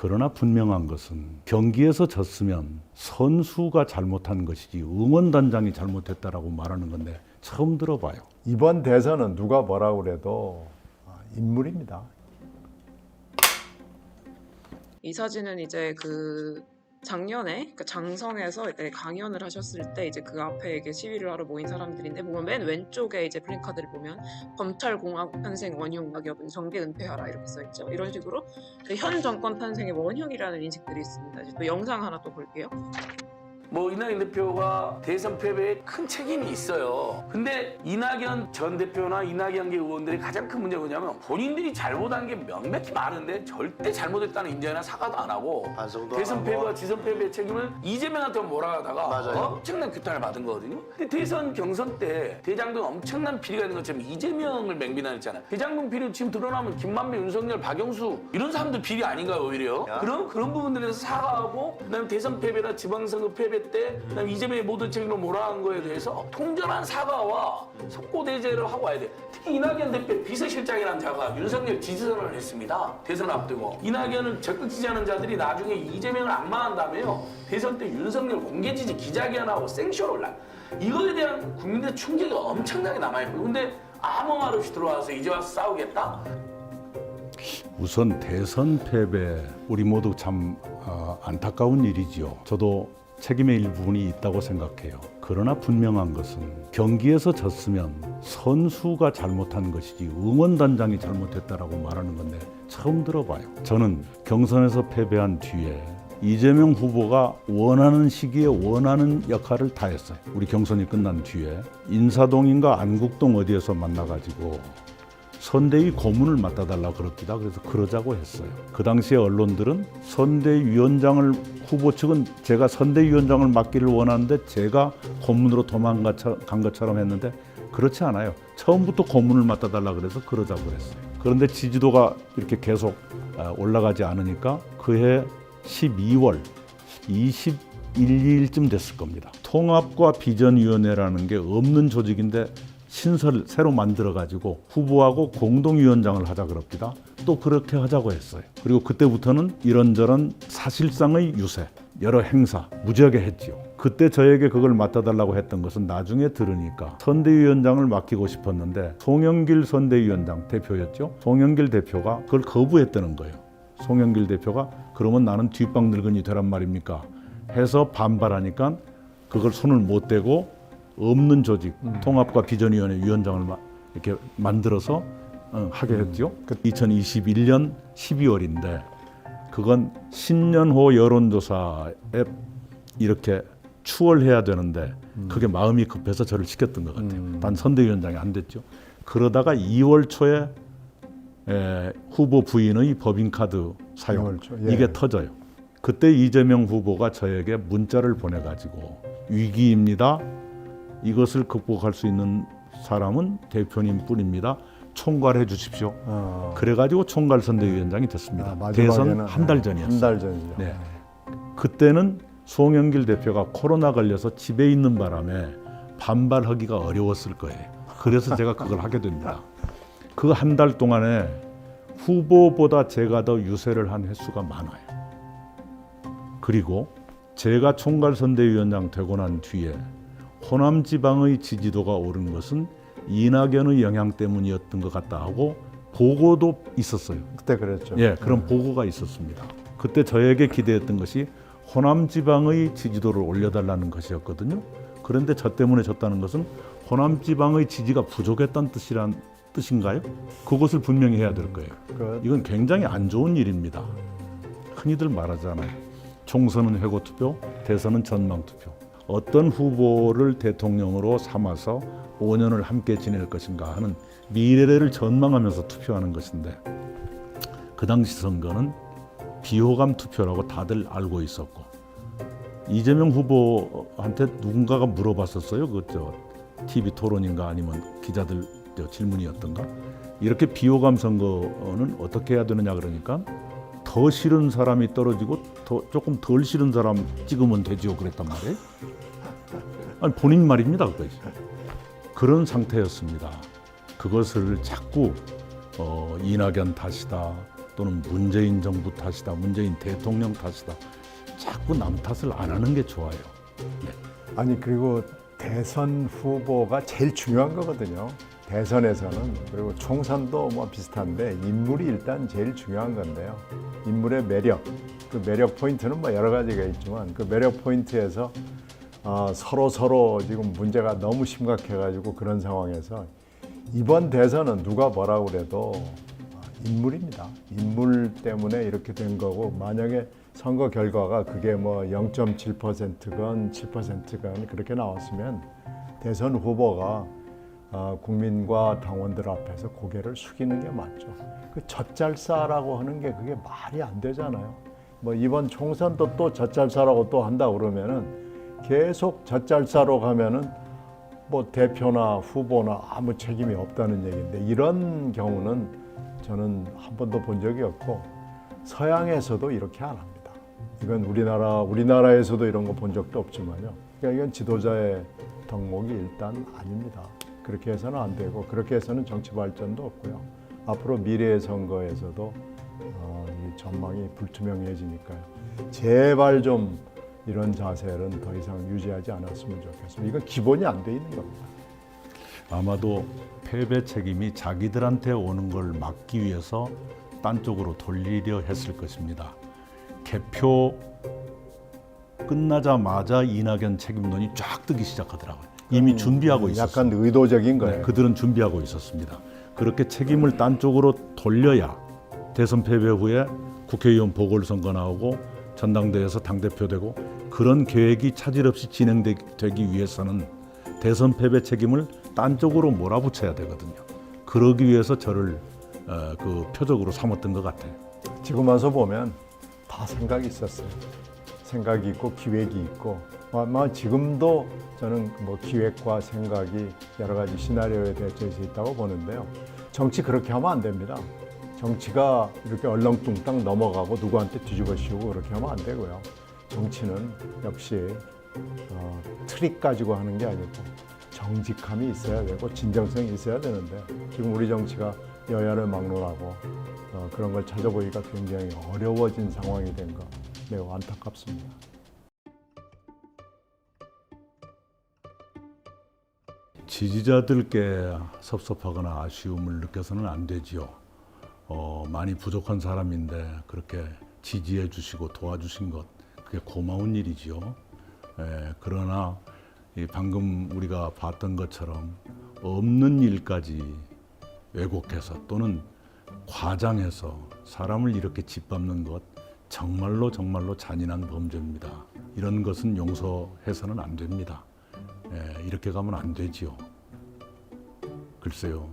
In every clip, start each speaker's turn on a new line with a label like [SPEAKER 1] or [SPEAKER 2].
[SPEAKER 1] 그러나 분명한 것은 경기에서 졌으면 선수가 잘못한 것이지 응원단장이 잘못했다라고 말하는 건데 처음 들어봐요.
[SPEAKER 2] 이번 대선은 누가 뭐라고 그래도 인물입니다.
[SPEAKER 3] 이 사진은 이제 그 작년에 그 장성에서 이제 강연을 하셨을 때 이제 그 앞에 이게 시위를 하러 모인 사람들인데 보면 맨 왼쪽에 이제 플래카드를 보면 검찰공화국 탄생 원흉 낙엽은 정계 은폐하라 이렇게 써 있죠. 이런 식으로 현 정권 탄생의 원흉이라는 인식들이 있습니다. 이제 또 영상 하나 또 볼게요.
[SPEAKER 4] 뭐 이낙연 대표가 대선 패배에 큰 책임이 있어요. 근데 이낙연 전 대표나 이낙연계 의원들의 가장 큰 문제가 뭐냐면 본인들이 잘못한 게 명백히 많은데 절대 잘못했다는 인정이나 사과도 안 하고 대선 패배와 지선 패배의 책임을 이재명한테 몰아가다가 엄청난 규탄을 받은 거거든요. 근데 대선 경선 때 대장동 엄청난 비리가 있는 것처럼 이재명을 맹비난했잖아요. 대장동 비리 지금 드러나면 김만배, 윤석열, 박영수 이런 사람들 비리 아닌가요 오히려? 그럼 그런 부분들에서 사과하고 그다음에 대선 패배나 지방선거 패배 때 그다음에 이재명의 모든 책임을 몰아간 거에 대해서 통절한 사과와 속고대죄를 하고 와야 돼. 특히 이낙연 대표 비서실장이라는 자가 윤석열 지지선언을 했습니다. 대선 앞두고. 이낙연을 적극 지지하는 자들이 나중에 이재명을 악마한다며요. 대선 때 윤석열 공개지지 기자회견하고 생쇼를 날. 이거에 대한 국민들의 충격이 엄청나게 남아있고 근데 아무 말 없이 들어와서 이제 와서 싸우겠다?
[SPEAKER 1] 우선 대선 패배 우리 모두 참 안타까운 일이지요. 저도 책임의 일부분이 있다고 생각해요. 그러나 분명한 것은 경기에서 졌으면 선수가 잘못한 것이지 응원단장이 잘못했다라고 말하는 건데 처음 들어봐요. 저는 경선에서 패배한 뒤에 이재명 후보가 원하는 시기에 원하는 역할을 다 했어요. 우리 경선이 끝난 뒤에 인사동인가 안국동 어디에서 만나가지고 선대위 고문을 맡아달라 그럽니다. 그래서 그러자고 했어요. 그 당시에 언론들은 선대위원장을 후보 측은 제가 선대위원장을 맡기를 원하는데 제가 고문으로 도망간 것처럼 했는데 그렇지 않아요. 처음부터 고문을 맡아달라 그래서 그러자고 했어요. 그런데 지지도가 이렇게 계속 올라가지 않으니까 그해 12월 21일쯤 됐을 겁니다. 통합과 비전위원회라는 게 없는 조직인데 신설 새로 만들어가지고 후보하고 공동위원장을 하자 그럽니다. 또 그렇게 하자고 했어요. 그리고 그때부터는 이런저런 사실상의 유세, 여러 행사 무지하게 했지요. 그때 저에게 그걸 맡아달라고 했던 것은 나중에 들으니까 선대위원장을 맡기고 싶었는데 송영길 선대위원장 대표였죠. 송영길 대표가 그걸 거부했다는 거예요. 송영길 대표가 그러면 나는 뒷방 늙은이 되란 말입니까? 해서 반발하니까 그걸 손을 못 대고 없는 조직, 통합과 비전위원회 위원장을 이렇게 만들어서 하게 했죠. 2021년 12월인데 그건 신년호 여론조사에 이렇게 추월해야 되는데 그게 마음이 급해서 저를 시켰던 것 같아요. 단 선대위원장이 안 됐죠. 그러다가 2월 초에 후보 부인의 법인카드 사용 이게 터져요. 그때 이재명 후보가 저에게 문자를 보내가지고 위기입니다. 이것을 극복할 수 있는 사람은 대표님 뿐입니다. 총괄해 주십시오. 그래가지고 총괄 선대위원장이 됐습니다. 대선 한 달 전이었어요.
[SPEAKER 2] 한 달 전이죠.
[SPEAKER 1] 네. 그때는 송영길 대표가 코로나 걸려서 집에 있는 바람에 반발하기가 어려웠을 거예요. 그래서 제가 그걸 하게 됩니다. 그 한 달 동안에 후보보다 제가 더 유세를 한 횟수가 많아요. 그리고 제가 총괄 선대위원장 되고 난 뒤에 호남 지방의 지지도가 오른 것은 이낙연의 영향 때문이었던 것 같다 하고 보고도 있었어요.
[SPEAKER 2] 그때 그랬죠.
[SPEAKER 1] 예, 그런 보고가 있었습니다. 그때 저에게 기대했던 것이 호남 지방의 지지도를 올려달라는 것이었거든요. 그런데 저 때문에 졌다는 것은 호남 지방의 지지가 부족했다는 뜻인가요? 그것을 분명히 해야 될 거예요. 이건 굉장히 안 좋은 일입니다. 흔히들 말하잖아요. 총선은 회고투표, 대선은 전망투표. 어떤 후보를 대통령으로 삼아서 5년을 함께 지낼 것인가 하는 미래를 전망하면서 투표하는 것인데 그 당시 선거는 비호감 투표라고 다들 알고 있었고 이재명 후보한테 누군가가 물어봤었어요. TV 토론인가 아니면 기자들 질문이었던가 이렇게 비호감 선거는 어떻게 해야 되느냐 그러니까 더 싫은 사람이 떨어지고 조금 덜 싫은 사람 찍으면 되지요 그랬단 말이에요. 아니 본인 말입니다. 그것이. 그런 상태였습니다. 그것을 자꾸 이낙연 탓이다, 또는 문재인 정부 탓이다, 문재인 대통령 탓이다. 자꾸 남 탓을 안 하는 게 좋아요. 네.
[SPEAKER 2] 아니 그리고 대선 후보가 제일 중요한 거거든요. 대선에서는. 그리고 총선도 뭐 비슷한데 인물이 일단 제일 중요한 건데요. 인물의 매력, 그 매력 포인트는 뭐 여러 가지가 있지만 그 매력 포인트에서 서로 지금 문제가 너무 심각해가지고 그런 상황에서 이번 대선은 누가 뭐라고 그래도 인물입니다. 인물 때문에 이렇게 된 거고, 만약에 선거 결과가 그게 뭐 0.7%건 7%건 그렇게 나왔으면 대선 후보가 국민과 당원들 앞에서 고개를 숙이는 게 맞죠. 그 젖잘싸라고 하는 게 그게 말이 안 되잖아요. 뭐 이번 총선도 또 젖잘싸라고 또 한다 그러면은 계속 젖잘싸로 가면은 뭐 대표나 후보나 아무 책임이 없다는 얘기인데, 이런 경우는 저는 한 번도 본 적이 없고 서양에서도 이렇게 안 합니다. 이건 우리나라에서도 이런 거 본 적도 없지만요. 그러니까 이건 지도자의 덕목이 일단 아닙니다. 그렇게 해서는 안 되고, 그렇게 해서는 정치 발전도 없고요. 앞으로 미래의 선거에서도 이 전망이 불투명해지니까요. 제발 좀 이런 자세는 더 이상 유지하지 않았으면 좋겠습니다. 이건 기본이 안 돼 있는 겁니다.
[SPEAKER 1] 아마도 패배 책임이 자기들한테 오는 걸 막기 위해서 딴 쪽으로 돌리려 했을 것입니다. 개표 끝나자마자 이낙연 책임론이 쫙 뜨기 시작하더라고요. 이미 준비하고 있었어요.
[SPEAKER 2] 약간 의도적인 거예요.
[SPEAKER 1] 네, 그들은 준비하고 있었습니다. 그렇게 책임을 딴 쪽으로 돌려야 대선 패배 후에 국회의원 보궐선거 나오고 전당대회에서 당대표 되고, 그런 계획이 차질 없이 진행되기 위해서는 대선 패배 책임을 딴 쪽으로 몰아붙여야 되거든요. 그러기 위해서 저를 그 표적으로 삼았던 것 같아요.
[SPEAKER 2] 지금 와서 보면 다 생각이 있었어요. 생각이 있고 기획이 있고, 아마 지금도 저는 뭐 기획과 생각이 여러 가지 시나리오에 대처해서 있다고 보는데요. 정치 그렇게 하면 안 됩니다. 정치가 이렇게 얼렁뚱땅 넘어가고 누구한테 뒤집어 씌우고 그렇게 하면 안 되고요. 정치는 역시 트릭 가지고 하는 게 아니고 정직함이 있어야 되고 진정성이 있어야 되는데, 지금 우리 정치가 여야를 막론하고 그런 걸 찾아보기가 굉장히 어려워진 상황이 된 거 매우 안타깝습니다.
[SPEAKER 1] 지지자들께 섭섭하거나 아쉬움을 느껴서는 안 되지요. 많이 부족한 사람인데 그렇게 지지해 주시고 도와주신 것, 그게 고마운 일이지요. 그러나 방금 우리가 봤던 것처럼 없는 일까지 왜곡해서 또는 과장해서 사람을 이렇게 짓밟는 것, 정말로 잔인한 범죄입니다. 이런 것은 용서해서는 안 됩니다. 이렇게 가면 안 되지요. 글쎄요.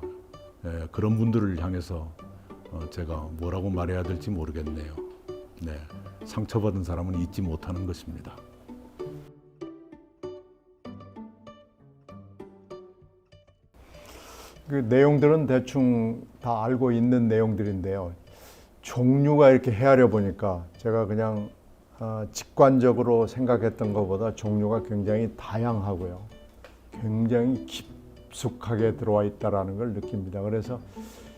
[SPEAKER 1] 그런 분들을 향해서 제가 뭐라고 말해야 될지 모르겠네요. 네, 상처받은 사람은 잊지 못하는 것입니다.
[SPEAKER 2] 그 내용들은 대충 다 알고 있는 내용들인데요. 종류가 이렇게 헤아려 보니까 제가 그냥 직관적으로 생각했던 것보다 종류가 굉장히 다양하고요. 굉장히 깊숙하게 들어와 있다는 걸 느낍니다. 그래서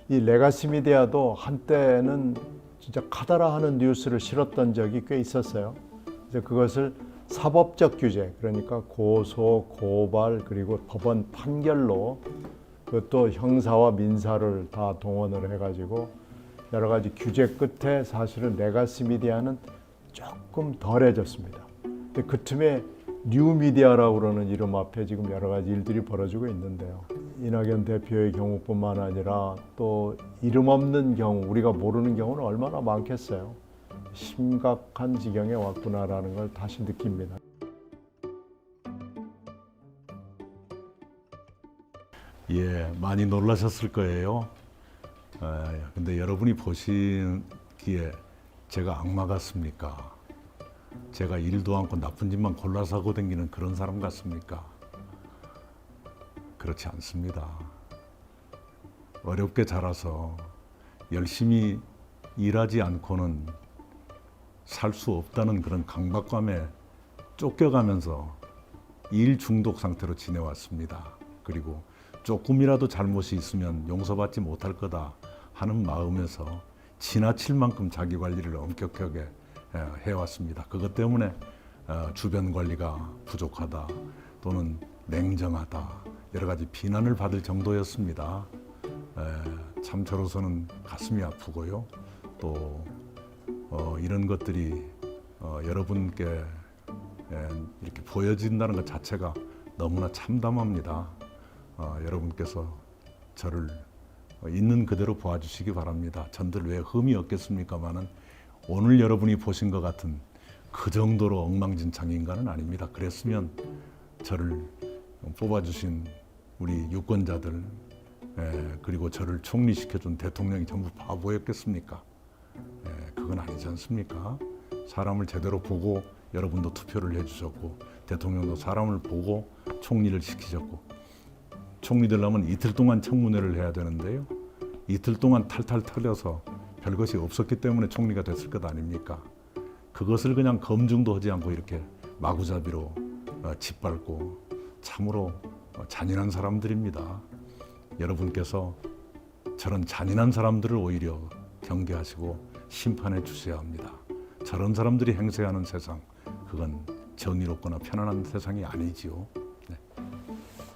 [SPEAKER 2] 이 레가시 미디어도 한때는 진짜 카더라하는 뉴스를 실었던 적이 꽤 있었어요. 그래서 그것을 사법적 규제, 그러니까 고소, 고발, 그리고 법원 판결로, 그것도 형사와 민사를 다 동원을 해가지고 여러 가지 규제 끝에 사실은 레가시 미디어는 조금 덜해졌습니다. 근데 그 틈에 뉴 미디어라고 그러는 이름 앞에 지금 여러 가지 일들이 벌어지고 있는데요. 이낙연 대표의 경우뿐만 아니라 또 이름 없는 경우, 우리가 모르는 경우는 얼마나 많겠어요. 심각한 지경에 왔구나라는 걸 다시 느낍니다.
[SPEAKER 1] 예, 많이 놀라셨을 거예요. 근데 여러분이 보시기에 제가 악마 같습니까? 제가 일도 않고 나쁜 짓만 골라서 하고 다니는 그런 사람 같습니까? 그렇지 않습니다. 어렵게 자라서 열심히 일하지 않고는 살 수 없다는 그런 강박감에 쫓겨가면서 일 중독 상태로 지내왔습니다. 그리고 조금이라도 잘못이 있으면 용서받지 못할 거다 하는 마음에서 지나칠 만큼 자기 관리를 엄격하게 해왔습니다. 그것 때문에 주변 관리가 부족하다 또는 냉정하다 여러 가지 비난을 받을 정도였습니다. 참 저로서는 가슴이 아프고요. 또 이런 것들이 여러분께 이렇게 보여진다는 것 자체가 너무나 참담합니다. 여러분께서 저를 있는 그대로 보아주시기 바랍니다. 전들 왜 흠이 없겠습니까마는 오늘 여러분이 보신 것 같은 그 정도로 엉망진창 인간은 아닙니다. 그랬으면 저를 뽑아주신 우리 유권자들 그리고 저를 총리시켜준 대통령이 전부 바보였겠습니까? 그건 아니지 않습니까? 사람을 제대로 보고 여러분도 투표를 해주셨고 대통령도 사람을 보고 총리를 시키셨고 총리 되려면 이틀 동안 청문회를 해야 되는데요. 이틀 동안 탈탈 털려서 별것이 없었기 때문에 총리가 됐을 것 아닙니까? 그것을 그냥 검증도 하지 않고 이렇게 마구잡이로 짓밟고 참으로 잔인한 사람들입니다. 여러분께서 저런 잔인한 사람들을 오히려 경계하시고 심판해 주셔야 합니다. 저런 사람들이 행세하는 세상, 그건 정의롭거나 편안한 세상이 아니지요.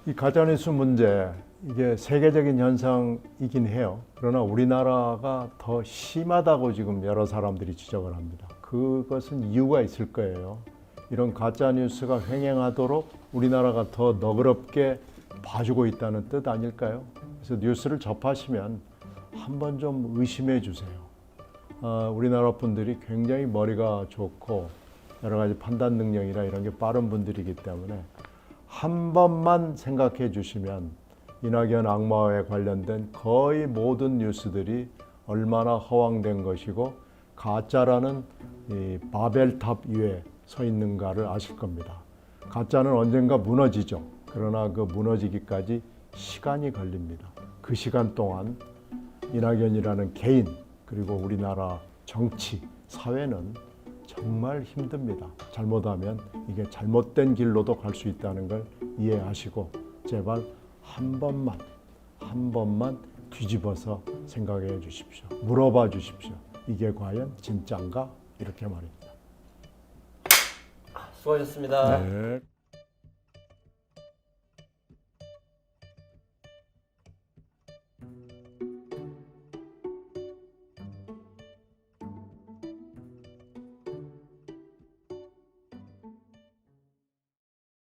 [SPEAKER 2] 이 가짜뉴스 문제, 이게 세계적인 현상이긴 해요. 그러나 우리나라가 더 심하다고 지금 여러 사람들이 지적을 합니다. 그것은 이유가 있을 거예요. 이런 가짜뉴스가 횡행하도록 우리나라가 더 너그럽게 봐주고 있다는 뜻 아닐까요? 그래서 뉴스를 접하시면 한번 좀 의심해 주세요. 우리나라 분들이 굉장히 머리가 좋고 여러 가지 판단 능력이나 이런 게 빠른 분들이기 때문에 한 번만 생각해 주시면 이낙연 악마에 관련된 거의 모든 뉴스들이 얼마나 허황된 것이고 가짜라는 이 바벨탑 위에 서 있는가를 아실 겁니다. 가짜는 언젠가 무너지죠. 그러나 그 무너지기까지 시간이 걸립니다. 그 시간 동안 이낙연이라는 개인 그리고 우리나라 정치, 사회는 정말 힘듭니다. 잘못하면 이게 잘못된 길로도 갈 수 있다는 걸 이해하시고 제발 한 번만 뒤집어서 생각해 주십시오. 물어봐 주십시오. 이게 과연 진짠가? 이렇게 말입니다.
[SPEAKER 5] 수고하셨습니다.
[SPEAKER 1] 네.